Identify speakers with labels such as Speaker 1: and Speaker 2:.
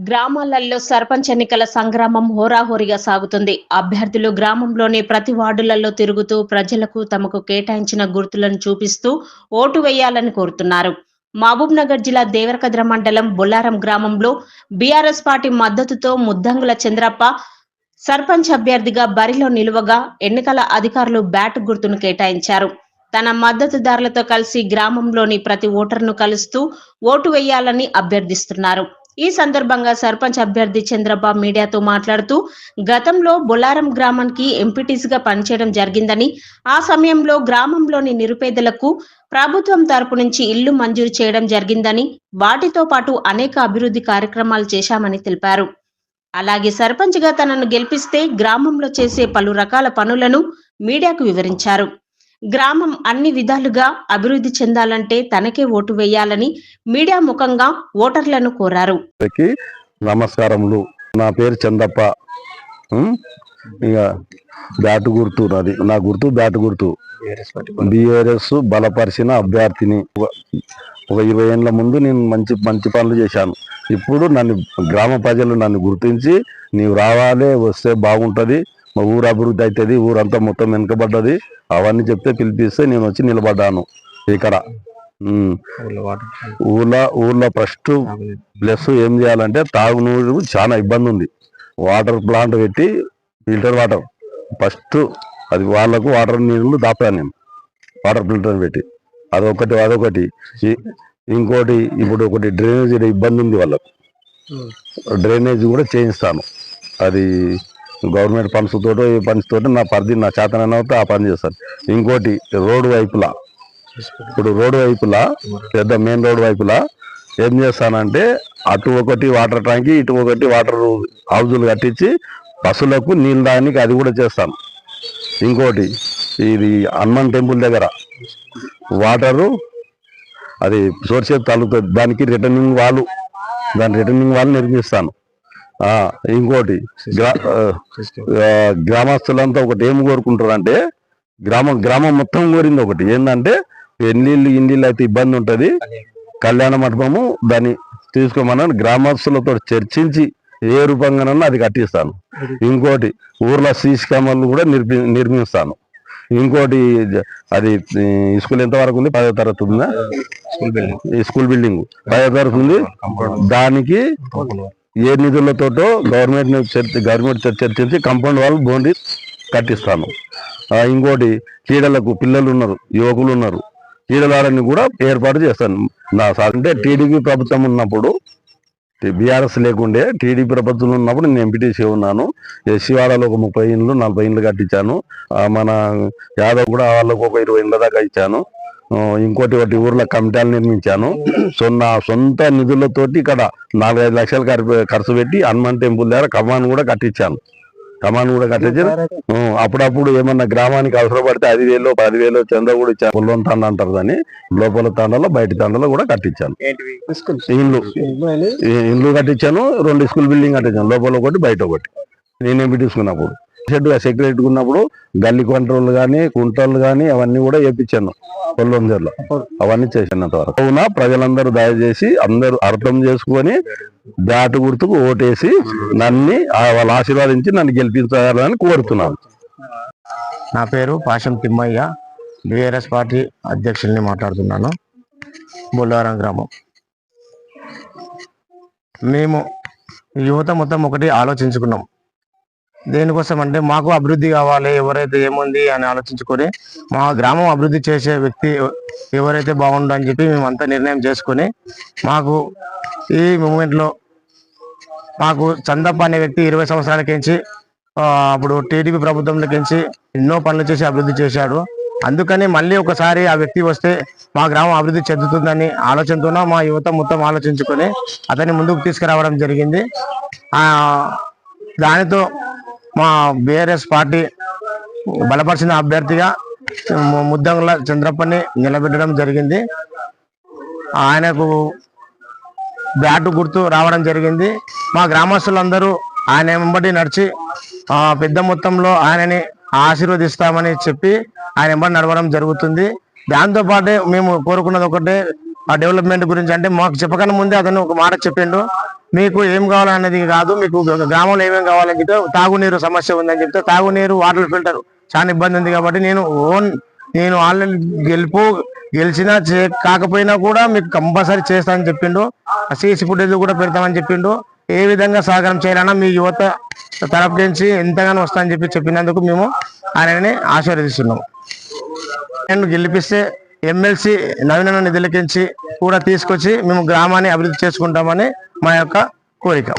Speaker 1: గ్రామాలలో సర్పంచ్ ఎన్నికల సంగ్రామం హోరాహోరీగా సాగుతుంది. అభ్యర్థులు గ్రామంలోని ప్రతి వార్డులలో తిరుగుతూ ప్రజలకు తమకు కేటాయించిన గుర్తులను చూపిస్తూ ఓటు వేయాలని కోరుతున్నారు. మహబూబ్ నగర్ జిల్లా దేవరకద్ర మండలం బొల్లారం గ్రామంలో బీఆర్ఎస్ పార్టీ మద్దతుతో ముద్దంగుల చంద్రప్ప సర్పంచ్ అభ్యర్థిగా బరిలో నిలువగా ఎన్నికల అధికారులు బ్యాట్ గుర్తును కేటాయించారు. తన మద్దతుదారులతో కలిసి గ్రామంలోని ప్రతి ఓటర్ను కలుస్తూ ఓటు వేయాలని అభ్యర్థిస్తున్నారు. ఈ సందర్భంగా సర్పంచ్ అభ్యర్థి చంద్రప్ప మీడియాతో మాట్లాడుతూ గతంలో బొల్లారం గ్రామానికి ఎంపీటీసీగా పనిచేయడం జరిగిందని, ఆ సమయంలో గ్రామంలోని నిరుపేదలకు ప్రభుత్వం తరపు నుంచి ఇల్లు మంజూరు చేయడం జరిగిందని, వాటితో పాటు అనేక అభివృద్ధి కార్యక్రమాలు చేశామని తెలిపారు. అలాగే సర్పంచ్గా తనను గెలిపిస్తే గ్రామంలో చేసే పలు రకాల పనులను మీడియాకు వివరించారు. గ్రామం అన్ని విధాలుగా అభివృద్ధి చెందాలంటే తనకే ఓటు వేయాలని మీడియా ముఖంగా ఓటర్లను కోరారు.
Speaker 2: నమస్కారములు. నా పేరు చందప్ప. ఇక బ్యాటు గుర్తు నాది. నా గుర్తు బ్యాటు గుర్తు. బీఆర్ఎస్ బలపరిచిన అభ్యర్థిని. ఒక 20 ఏళ్ల ముందు నేను మంచి మంచి పనులు చేశాను. ఇప్పుడు నన్ను గ్రామ ప్రజలు నన్ను గుర్తించి నీవు రావాలి, వస్తే బాగుంటుంది, మా ఊరు అభివృద్ధి అవుతుంది, ఊరంతా మొత్తం వెనుకబడ్డది అవన్నీ చెప్తే పిలిపిస్తే నేను వచ్చి నిలబడ్డాను. ఇక్కడ ఊర్లో ఫస్ట్ ప్లస్ ఏం చేయాలంటే తాగునీరు చాలా ఇబ్బంది ఉంది. వాటర్ ప్లాంట్ పెట్టి ఫిల్టర్ వాటర్ ఫస్ట్ అది వాళ్ళకు వాటర్ నీళ్ళు దాపాను నేను. వాటర్ ఫిల్టర్ పెట్టి అదొకటి. ఇంకోటి ఇప్పుడు ఒకటి డ్రైనేజ్ ఇబ్బంది ఉంది వాళ్ళకు. డ్రైనేజ్ కూడా చేయిస్తాను. అది గవర్నమెంట్ ఫండ్స్ తోటో ఏ ఫండ్స్ తోటో నా పరిధి నా చేతనైనా ఆ పని చేస్తాను. ఇంకోటి రోడ్డు వైపులా, ఇప్పుడు రోడ్డు వైపులా పెద్ద మెయిన్ రోడ్డు వైపులా ఏం చేస్తానంటే అటు ఒకటి వాటర్ ట్యాంక్, ఇటు ఒకటి వాటర్ హౌజులు కట్టించి పశువులకు నీళ్ళు దానికి అది కూడా చేస్తాను. ఇంకోటి ఇది హనుమాన్ టెంపుల్ దగ్గర వాటరు అది సోర్సేపు తగ్గుతుంది, దానికి రిటర్నింగ్ వాల్ నిర్మిస్తాను. ఇంకోటి గ్రామస్తులంతా ఒకటి ఏం కోరుకుంటారు అంటే గ్రామం మొత్తం కోరింది ఒకటి ఏంటంటే ఇన్నిళ్ళు అయితే ఇబ్బంది ఉంటుంది, కళ్యాణ మండపము దాన్ని తీసుకోమని గ్రామస్తులతో చర్చించి ఏ రూపంగానన్నా అది కట్టిస్తాను. ఇంకోటి ఊర్లో సీసీ కెమెరాలు కూడా నిర్మిస్తాను. ఇంకోటి అది స్కూల్ ఎంత వరకు ఉంది? 10వ తరగతి ఉందా? స్కూల్ బిల్డింగ్ 10వ తరగతి ఉంది. దానికి ఏ నిధులతోటో గవర్నమెంట్ చర్చించి కాంపౌండ్ వాల్ బౌండరీ కట్టిస్తాను. ఇంకోటి క్రీడలకు పిల్లలు ఉన్నారు, యువకులు ఉన్నారు, క్రీడలాడని కూడా ఏర్పాటు చేస్తాను. నా అంటే టీడీపీ ప్రభుత్వం ఉన్నప్పుడు, బీఆర్ఎస్ లేకుండే టీడీపీ ప్రభుత్వంలో ఉన్నప్పుడు నేను ఎంపీటీసీ ఉన్నాను. ఎస్సీవాడలో ఒక 30 ఇండ్లు 40 ఇండ్లు కట్టించాను. మన యాదవ్ కూడా వాళ్ళకు ఒక 20 ఇండ్ల దాకా ఇచ్చాను. ఇంకోటి ఊర్లో కమిటీలు నిర్మించాను. నా సొంత నిధులతోటి ఇక్కడ 4-5 లక్షలు ఖర్చు పెట్టి హనుమాన్ టెంపుల్ దగ్గర కమాన్ కూడా కట్టించాను. అప్పుడప్పుడు ఏమన్నా గ్రామానికి అవసరపడితే 5,000 10,000 చంద కూడా ఇచ్చాను. పొలం తండ అంటారు దాన్ని. లోపల తండలో బయట తండలో కూడా కట్టించాను. ఇండ్లు కట్టించాను. 2 స్కూల్ బిల్డింగ్ కట్టించాను, లోపల ఒకటి బయట ఒకటి. నేనేం తీసుకున్నప్పుడు సెక్రటరీ ఉన్నప్పుడు గల్లీ కంట్రోల్ కానీ కుంటలు కానీ అవన్నీ కూడా వేయించాను పొల్లంజర్లో. అవన్నీ చేసినంత వరకు. అవునా, ప్రజలందరూ దయచేసి అందరూ అర్థం చేసుకొని బ్యాటు గుర్తుకు ఓటేసి నన్ను వాళ్ళు ఆశీర్వాదించి నన్ను గెలిపించాలని కోరుతున్నాను.
Speaker 3: నా పేరు పాషం తిమ్మయ్య, బీఆర్ఎస్ పార్టీ అధ్యక్షుల్ని మాట్లాడుతున్నాను. బొల్లారం గ్రామం. మేము యువత మొత్తం ఒకటి ఆలోచించుకున్నాం. దేనికోసం అంటే మాకు అభివృద్ధి కావాలి, ఎవరైతే ఏముంది అని ఆలోచించుకొని మా గ్రామం అభివృద్ధి చేసే వ్యక్తి ఎవరైతే బాగుండని చెప్పి మేమంతా నిర్ణయం చేసుకొని మాకు ఈ మూమెంట్లో మాకు చందప్ప అనే వ్యక్తి 20 సంవత్సరాలకించి అప్పుడు టీడీపీ ప్రభుత్వంలోకించి ఎన్నో పనులు చేసి అభివృద్ధి చేశాడు. అందుకని మళ్ళీ ఒకసారి ఆ వ్యక్తి వస్తే మా గ్రామం అభివృద్ధి చెందుతుందని ఆలోచనతోన మా యువత మొత్తం ఆలోచించుకొని అతన్ని ముందుకు తీసుకురావడం జరిగింది. దానితో మా బీఆర్ఎస్ పార్టీ బలపరిచిన అభ్యర్థిగా ముద్దంగుల చంద్రప్పని నిలబెట్టడం జరిగింది. ఆయనకు బ్యాటు గుర్తు రావడం జరిగింది. మా గ్రామస్తులందరూ ఆయన వెంబడి నడిచి పెద్ద మొత్తంలో ఆయనని ఆశీర్వదిస్తామని చెప్పి ఆయన వెంబడి నడవడం జరుగుతుంది. దాంతోపాటే మేము కోరుకున్నది ఒకటే, ఆ డెవలప్మెంట్ గురించి. అంటే మాకు చెప్పకన్నా ముందే అతను ఒక మాట చెప్పిండు, మీకు ఏం కావాలన్నది కాదు, మీకు గ్రామంలో ఏమేమి కావాలని చెప్తే తాగునీరు సమస్య ఉందని చెప్తే తాగునీరు వాటర్ ఫిల్టర్ చాలా ఇబ్బంది ఉంది కాబట్టి నేను ఆల్రెడీ గెలిచినా కాకపోయినా కూడా మీకు కంపల్సరీ చేస్తానని చెప్పిండు. సీసీ ఫుటేజ్ కూడా పెడతామని చెప్పిండు. ఏ విధంగా సహకారం చేయాలన్నా మీ యువత తరపు నుంచి ఎంతగానో వస్తానని చెప్పినందుకు మేము ఆయనని ఆశీర్వదిస్తున్నాము. నేను గెలిపిస్తే ఎమ్మెల్సీ నవీన నిధులకించి కూడా తీసుకొచ్చి మేము గ్రామాన్ని అభివృద్ధి చేసుకుంటామని మా యొక్క కోరిక.